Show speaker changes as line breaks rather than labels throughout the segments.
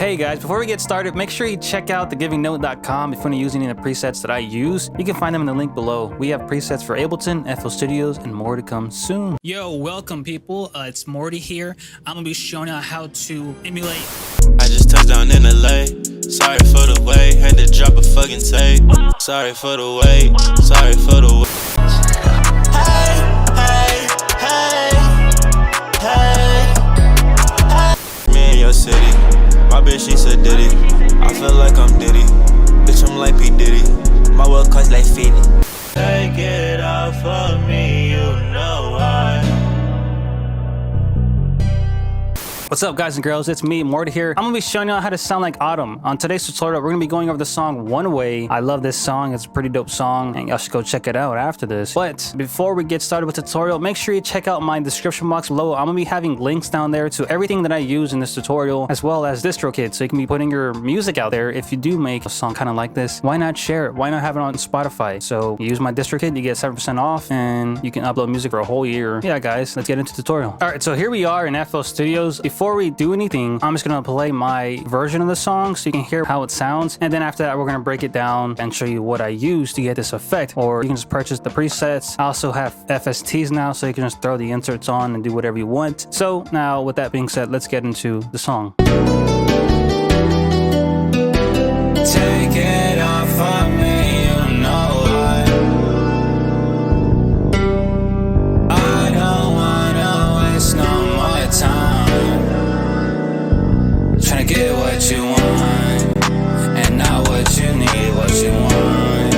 Hey guys, before we get started, make sure you check out thegivingnote.com if you want to use any of the presets that I use. You can find them in the link below. We have presets for Ableton, FL Studios, and more to come soon. Yo, welcome people. It's Morty here. I'm gonna be showing you how to emulate.
I just touched down in LA. Sorry for the wait, had to drop a fucking tape. Sorry for the wait, sorry for the wait. Hey, me in your city. My bitch, she said Diddy. I feel like I'm Diddy. Bitch, I'm like P. Diddy. My world cost like 50. Take it off of me, you know why.
What's up guys and girls, it's me, Morty here. I'm gonna be showing you how to sound like Autumn. On today's tutorial, we're gonna be going over the song One Way. I love this song, it's a pretty dope song, and y'all should go check it out after this. But before we get started with the tutorial, make sure you check out my description box below. I'm gonna be having links down there to everything that I use in this tutorial, as well as DistroKid, so you can be putting your music out there. If you do make a song kind of like this, why not share it? Why not have it on Spotify? So you use my DistroKid, you get 7% off, and you can upload music for a whole year. Yeah guys, let's get into the tutorial. All right, so here we are in FL Studios. Before we do anything, I'm just gonna play my version of the song so you can hear how it sounds, and then after that we're gonna break it down and show you what I use to get this effect. Or you can just purchase the presets. I also have FSTs now, so you can just throw the inserts on and do whatever you want. So now with that being said, let's get into the song. Take it off of me, you know why. I don't wanna waste no more time trying to get what you want, and not what you need, what you want.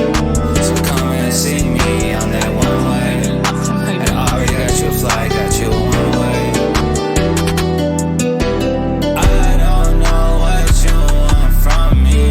So come and see me on that one way, and I already got you a flight, got you a one way. I don't know what you want from me.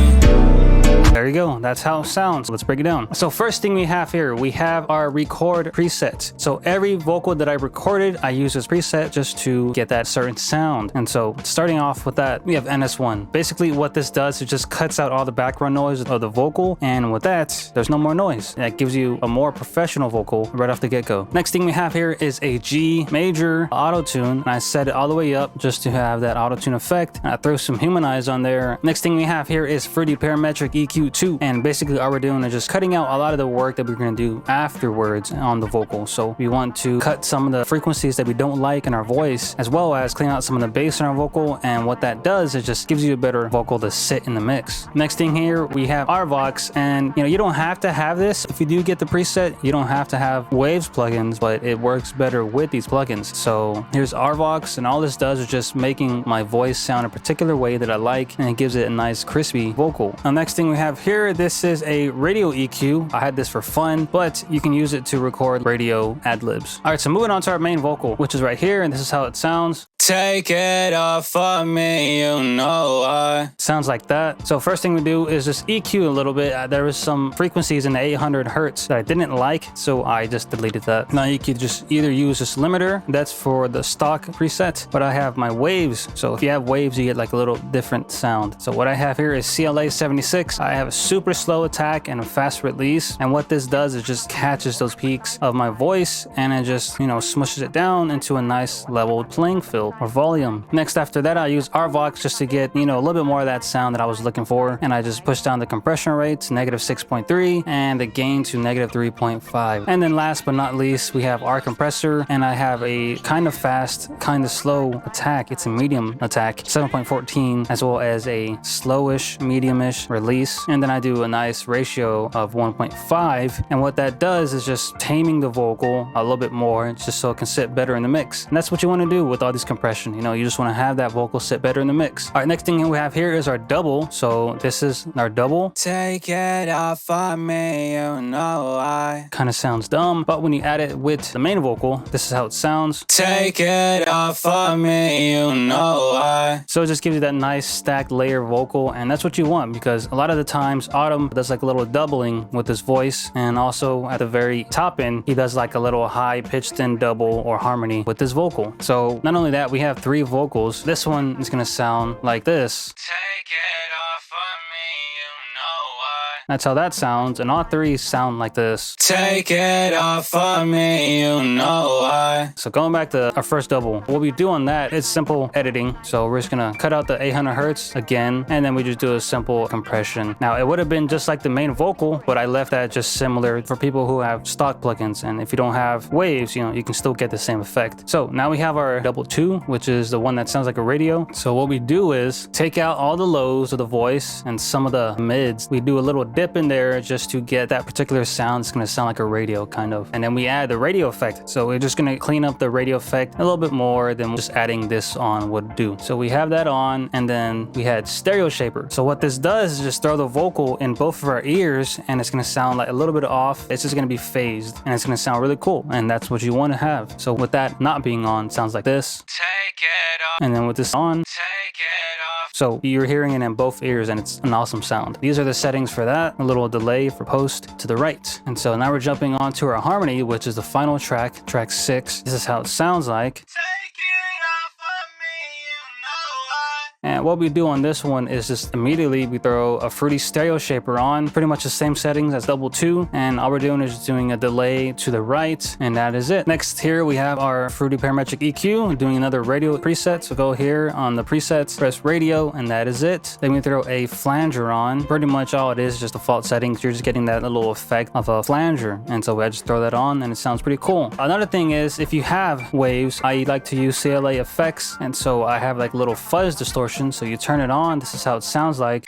There you go, that's how it sounds. Let's break it down. So first thing we have here, we have our record preset. So every vocal that I recorded, I use this preset just to get that certain sound. And so starting off with that, we have NS1. Basically what this does, it just cuts out all the background noise of the vocal, and with that, there's no more noise. That gives you a more professional vocal right off the get-go. Next thing we have here is a G major auto-tune, and I set it all the way up just to have that auto-tune effect. And I throw some humanize on there. Next thing we have here is Fruity Parametric EQ 2, and basically all we're doing is just cutting out a lot of the work that we're going to do afterwards on the vocal. So we want to cut some of the frequencies that we don't like in our voice, as well as clean out some of the bass in our vocal, and what that does is just gives you a better vocal to sit in the mix. Next thing here, we have RVox, and you don't have to have this. If you do get the preset, you don't have to have Waves plugins, but it works better with these plugins. So here's RVox, and all this does is just making my voice sound a particular way that I like, and it gives it a nice crispy vocal. Now next thing we have here, this is a radio EQ. I had this for fun, but you can use it to record radio ad-libs. All right, so moving on to our main vocal, which is right here, and this is how it sounds. Take it off of me, you know why. Sounds like that. So first thing we do is just EQ a little bit. There was some frequencies in the 800 hertz that I didn't like, so I just deleted that. Now you can just either use this limiter, that's for the stock preset, but I have my waves. So if you have waves, you get like a little different sound. So what I have here is CLA 76. I have a super slow attack and a fast release, and what this does is just catches those peaks of my voice, and it just smushes it down into a nice leveled playing field or volume. Next after that, I use RVox just to get a little bit more of that sound that I was looking for, and I just push down the compression rate to -6.3 and the gain to -3.5. And then last but not least, we have our compressor, and I have a kind of fast, kind of slow attack. It's a medium attack, 7.14, as well as a slowish, mediumish release, and then I do a nice ratio of 1.5, and what that does is just taming the vocal a little bit more, just so it can sit better in the mix. And that's what you want to do with all these compression. You just want to have that vocal sit better in the mix. All right, next thing we have here is our double. So this is our double. Take it off of me, you know why. Kind of sounds dumb, but when you add it with the main vocal, this is how it sounds. Take it off of me, you know why. So it just gives you that nice stacked layer vocal, and that's what you want, because a lot of the times Autumn does like a little doubling with his voice, and also at the very top end, he does like a little high pitched in double or harmony with his vocal. So not only that, we have 3 vocals. This one is gonna sound like this. Take it off of me, you know why. That's how that sounds, and all three sound like this.
Take it off of me, you know why.
So going back to our first double, what we do on that is simple editing. So we're just gonna cut out the 800 hertz again, and then we just do a simple compression. Now it would have been just like the main vocal, but I left that just similar for people who have stock plugins. And if you don't have waves, you can still get the same effect. So now we have our double 2, which is the one that sounds like a radio. So what we do is take out all the lows of the voice and some of the mids. We do a little dip in there just to get that particular sound. It's gonna sound like a radio kind of. And then we add the radio effect. So we're just gonna clean up the radio effect a little bit more than just adding this on would do. So we have that on, and then we had stereo shaper. So what this does is just throw the vocal in both of our ears, and it's gonna sound like a little bit off. It's just gonna be phased, and it's gonna sound really cool. And that's what you want to have. So with that not being on, it sounds like this.
Take it off.
And then with this on,
Take it off.
so you're hearing it in both ears, and it's an awesome sound. These are the settings for that. A little delay for post to the right. And so now we're jumping on to our harmony, which is the final track, track 6. This is how it sounds like.
Take it off of me, you know why.
And what we do on this one is just immediately we throw a fruity stereo shaper on, pretty much the same settings as double 2. And all we're doing is just doing a delay to the right, and that is it. Next here we have our fruity parametric EQ, doing another radio preset. So go here on the presets, press radio, and that is it. Then we throw a flanger on. Pretty much all it is just default settings. You're just getting that little effect of a flanger. And so I just throw that on, and it sounds pretty cool. Another thing is, if you have waves, I like to use Cla Effects. And so I have like a little fuzz distortion. So you turn it on, this is how it sounds like.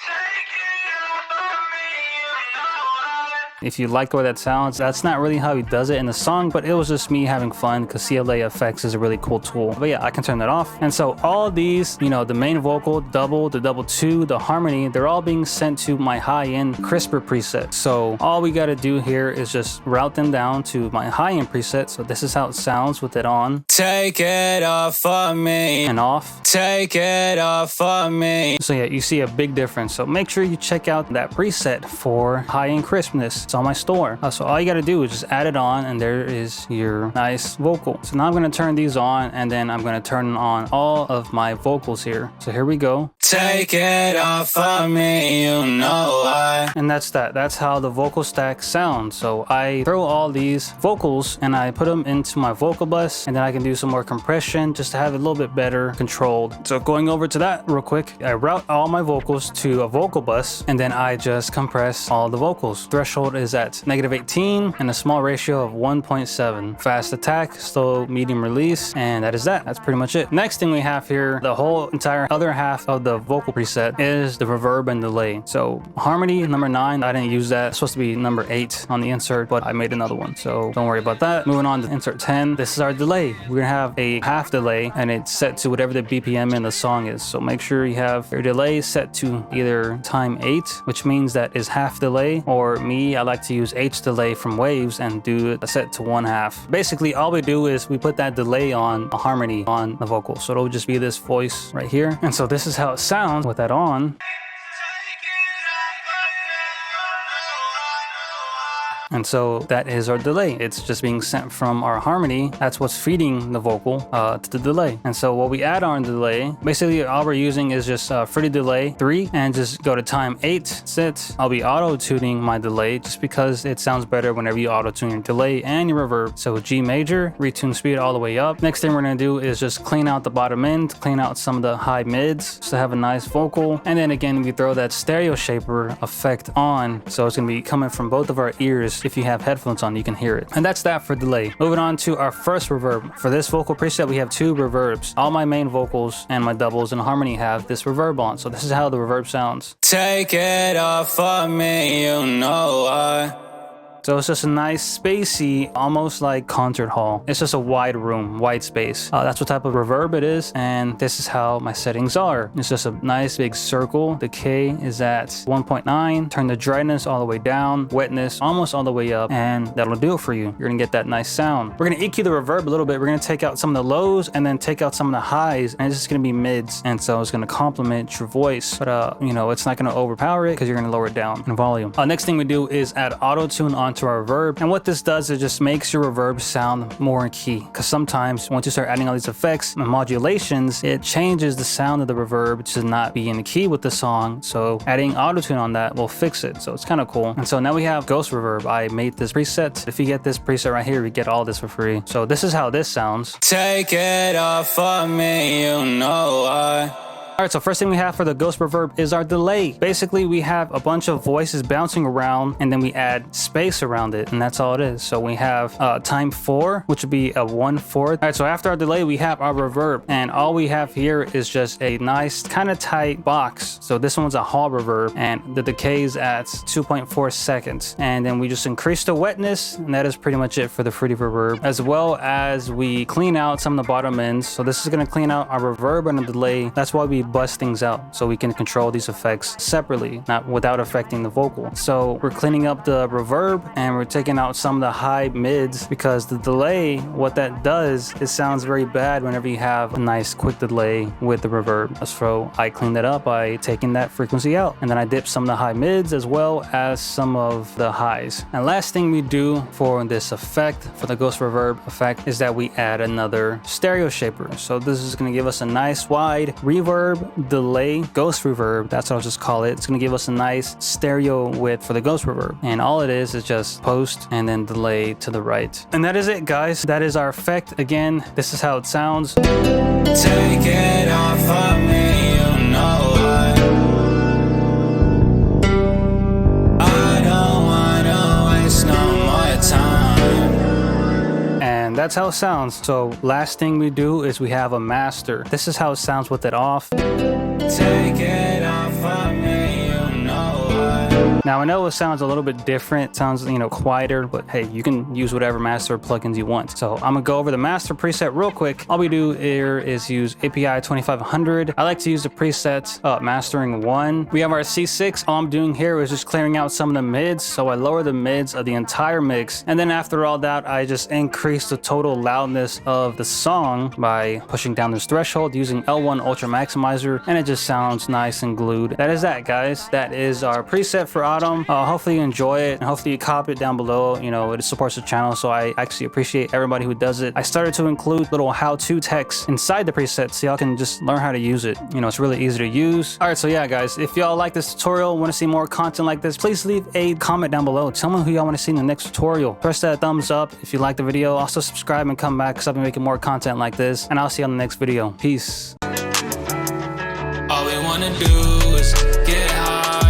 If you like the way that sounds, that's not really how he does it in the song, but it was just me having fun because Cla Effects is a really cool tool. But yeah, I can turn that off. And so all these, the main vocal, double, the double 2, the harmony, they're all being sent to my high-end crisper preset. So all we got to do here is just route them down to my high-end preset. So this is how it sounds with it on.
Take it off of me.
And off.
Take it off of me.
So yeah, you see a big difference. So make sure you check out that preset for high-end crispness. It's on my store. So all you got to do is just add it on, and there is your nice vocal. So now I'm going to turn these on, and then I'm going to turn on all of my vocals here. So here we go.
Take it off of me, you know why.
And that's that. That's how the vocal stack sounds. So I throw all these vocals and I put them into my vocal bus, and then I can do some more compression just to have it a little bit better controlled. So going over to that real quick, I route all my vocals to a vocal bus, and then I just compress all the vocals. Threshold is at -18 and a small ratio of 1.7. Fast attack, slow, medium release, and that is that. That's pretty much it. Next thing we have here, the whole entire other half of the vocal preset is the reverb and delay. So harmony number 9, I didn't use that. It's supposed to be number 8 on the insert, but I made another one, so don't worry about that. Moving on to insert 10, this is our delay. We're gonna have a half delay, and it's set to whatever the BPM in the song is. So make sure you have your delay set to either time 8, which means that is half delay, or me, I like to use H delay from Waves and do a set to 1/2. Basically, all we do is we put that delay on a harmony on the vocal. So it'll just be this voice right here. And so this is how it sounds with that on. And so that is our delay. It's just being sent from our harmony. That's what's feeding the vocal to the delay. And so what we add on delay, basically all we're using is just fruity delay 3, and just go to time 8. That's it. I'll be auto-tuning my delay just because it sounds better whenever you auto-tune your delay and your reverb. So G major, retune speed all the way up. Next thing we're gonna do is just clean out the bottom end, clean out some of the high mids just to have a nice vocal. And then again, we throw that stereo shaper effect on. So it's gonna be coming from both of our ears. If you have headphones on, you can hear it. And that's that for delay. Moving on to our first reverb. For this vocal preset, we have 2 reverbs. All my main vocals and my doubles and harmony have this reverb on. So this is how the reverb sounds.
Take it off of me, you know why.
So it's just a nice spacey, almost like concert hall. It's just a wide room, wide space. That's what type of reverb it is. And this is how my settings are. It's just a nice big circle. The K is at 1.9. Turn the dryness all the way down. Wetness almost all the way up. And that'll do it for you. You're gonna get that nice sound. We're gonna EQ the reverb a little bit. We're gonna take out some of the lows and then take out some of the highs. And it's just gonna be mids. And so it's gonna complement your voice. But it's not gonna overpower it because you're gonna lower it down in volume. Next thing we do is add Autotune onto onto our reverb. And what this does is just makes your reverb sound more in key. Because sometimes once you start adding all these effects and modulations, it changes the sound of the reverb to not be in the key with the song. So adding Autotune on that will fix it. So it's kind of cool. And so now we have Ghost Reverb. I made this preset. If you get this preset right here, you get all this for free. So this is how this sounds.
Take it off of me, you know why.
All right, so first thing we have for the Ghost Reverb is our delay. Basically, we have a bunch of voices bouncing around and then we add space around it, and that's all it is. So we have time 4, which would be a 1/4. All right, so after our delay, we have our reverb, and all we have here is just a nice kind of tight box. So this one's a hall reverb, and the decay is at 2.4 seconds. And then we just increase the wetness, and that is pretty much it for the fruity reverb, as well as we clean out some of the bottom ends. So this is gonna clean out our reverb and the delay. That's why we bust things out, so we can control these effects separately, not without affecting the vocal. So we're cleaning up the reverb and we're taking out some of the high mids, because the delay, what that does, it sounds very bad whenever you have a nice quick delay with the reverb. So I cleaned that up by taking that frequency out, and then I dipped some of the high mids as well as some of the highs. And last thing we do for this effect, for the Ghost Reverb effect, is that we add another stereo shaper. So this is going to give us a nice wide reverb, delay, Ghost Reverb. That's what I'll just call it. It's going to give us a nice stereo width for the Ghost Reverb. And all it is just post and then delay to the right. And that is it, guys. That is our effect. Again, this is how it sounds.
Take it off of me, you know why. I don't wanna waste no more time.
And that's how it sounds. So last thing we do is we have a master. This is how it sounds with it off.
Take it off of me, you know why.
Now I know it sounds a little bit different, it sounds, you know, quieter, but hey, you can use whatever master plugins you want. So I'm gonna go over the master preset real quick. All we do here is use API 2500. I like to use the preset mastering 1. We have our C6. All I'm doing here is just clearing out some of the mids. So I lower the mids of the entire mix. And then after all that, I just increase the total loudness of the song by pushing down this threshold using L1 Ultra Maximizer, and it just sounds nice and glued. That is that, guys. That is our preset for Autumn. Hopefully you enjoy it, and hopefully you copy it down below. You know, it supports the channel, so I actually appreciate everybody who does it. I started to include little how-to text inside the preset so y'all can just learn how to use it. You know, it's really easy to use. All right, so yeah, guys, if y'all like this tutorial, want to see more content like this, please leave a comment down below. Tell me who y'all want to see in the next tutorial. Press that thumbs up if you like the video. Also subscribe and come back, because I'll be making more content like this, and I'll see you on the next video. Peace.
All we wanna do is get high.